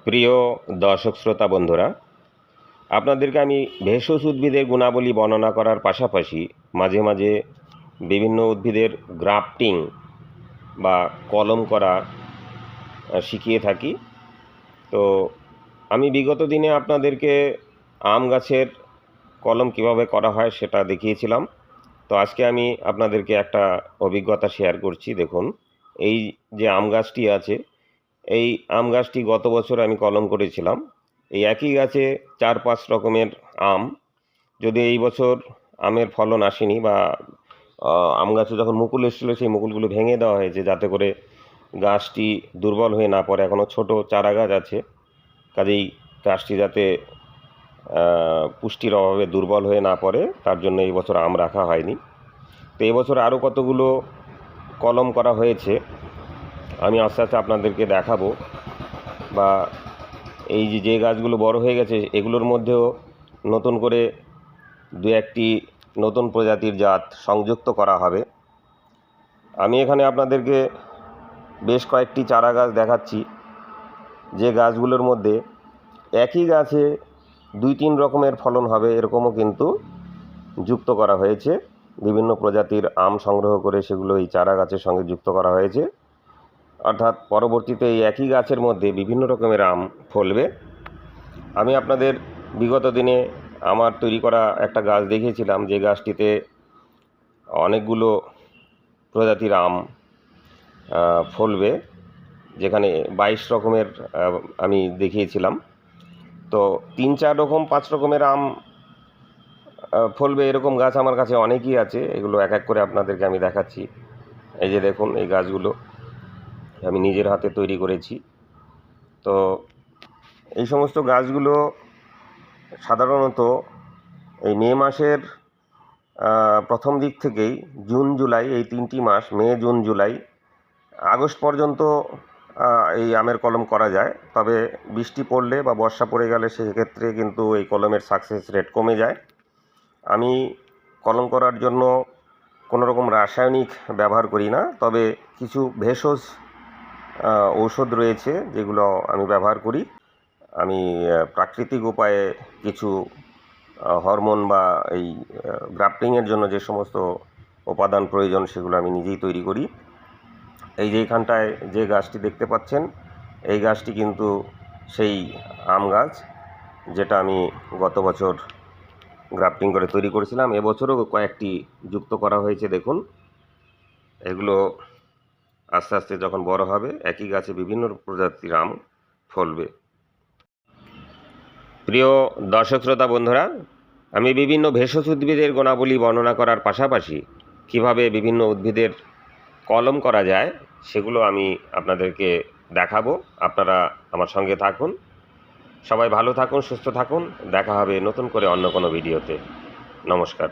প্রিয় দর্শক শ্রোতা বন্ধুরা, আপনাদেরকে আমি ভেষজ উদ্ভিদের গুণাবলী বর্ণনা করার পাশাপাশি মাঝে মাঝে বিভিন্ন উদ্ভিদের গ্রাফটিং বা কলম করা শিখিয়ে থাকি। তো আমি বিগত দিনে আপনাদেরকে আম গাছের কলম কিভাবে করা হয় সেটা দেখিয়েছিলাম। তো আজকে আমি আপনাদেরকে একটা অভিজ্ঞতা শেয়ার করছি। দেখুন, এই যে আম গাছটি আছে, এই আম গাছটি গত বছর আমি কলম করেছিলাম। এই একই গাছে 4-5 রকমের আম। যদি এই বছর আমের ফলন আসেনি বা আম গাছে যখন মুকুল এসেছিলো সেই মুকুলগুলো ভেঙে দেওয়া হয়েছে যাতে করে গাছটি দুর্বল হয়ে না পড়ে। এখনও ছোট চারা গাছ আছে, কাজেই গাছটি যাতে পুষ্টির অভাবে দুর্বল হয়ে না পড়ে তার জন্য এই বছর আম রাখা হয়নি। তো এবছর আরও কতগুলো কলম করা হয়েছে, আমি আস্তে আস্তে আপনাদেরকে দেখাবো। বা এই যে গাছগুলো বড় হয়ে গেছে এগুলোর মধ্যেও নতুন করে দু একটি নতুন প্রজাতির জাত সংযুক্ত করা হবে। আমি এখানে আপনাদেরকে বেশ কয়েকটি চারা গাছ দেখাচ্ছি, যে গাছগুলোর মধ্যে একই গাছে 2-3 রকমের ফলন হবে এরকমও কিন্তু যুক্ত করা হয়েছে। বিভিন্ন প্রজাতির আম সংগ্রহ করে সেগুলো এই চারা গাছের সঙ্গে যুক্ত করা হয়েছে, অর্থাৎ পরবর্তীতে এই একই গাছের মধ্যে বিভিন্ন রকমের আম ফলবে। আমি আপনাদের বিগত দিনে আমার তৈরি করা একটা গাছ দেখিয়েছিলাম, যে গাছটিতে অনেকগুলো প্রজাতির আম ফলবে, যেখানে 22 রকমের আমি দেখিয়েছিলাম। তো 3-4 রকম 5 রকমের আম ফলবে এরকম গাছ আমার কাছে অনেকই আছে। এগুলো এক এক করে আপনাদেরকে আমি দেখাচ্ছি। এই যে দেখুন, এই গাছগুলো আমি নিজের হাতে তৈরি করেছি। তো এই সমস্ত গাছগুলো সাধারণত এই মে মাসের প্রথম দিক থেকেই জুন জুলাই, এই 3টি মাস, মে জুন জুলাই, আগস্ট পর্যন্ত এই আমের কলম করা যায়। তবে বৃষ্টি পড়লে বা বর্ষা পড়ে গেলে সেক্ষেত্রে কিন্তু এই কলমের সাকসেস রেট কমে যায়। আমি কলম করার জন্য কোনো রকম রাসায়নিক ব্যবহার করি না, তবে কিছু ভেষজ ঔষধ রয়েছে যেগুলো আমি ব্যবহার করি। আমি প্রাকৃতিক উপায়ে কিছু হরমোন বা এই গ্রাফটিংয়ের জন্য যে সমস্ত উপাদান প্রয়োজন সেগুলো আমি নিজেই তৈরি করি। এই যে এখানটায় যে গাছটি দেখতে পাচ্ছেন, এই গাছটি কিন্তু সেই আম গাছ যেটা আমি গত বছর গ্রাফটিং করে তৈরি করেছিলাম। এবছরও কয়েকটি যুক্ত করা হয়েছে। দেখুন, এগুলো আস্তে আস্তে যখন বড় হবে একই গাছে বিভিন্ন প্রজাতির আম ফলবে। প্রিয় দর্শক শ্রোতা বন্ধুরা, আমি বিভিন্ন ভেষজ উদ্ভিদের গুণাবলী বর্ণনা করার পাশাপাশি কিভাবে বিভিন্ন উদ্ভিদের কলম করা যায় সেগুলো আমি আপনাদেরকে দেখাবো। আপনারা আমার সঙ্গে থাকুন। সবাই ভালো থাকুন, সুস্থ থাকুন। দেখা হবে নতুন করে অন্য কোনো ভিডিওতে। নমস্কার।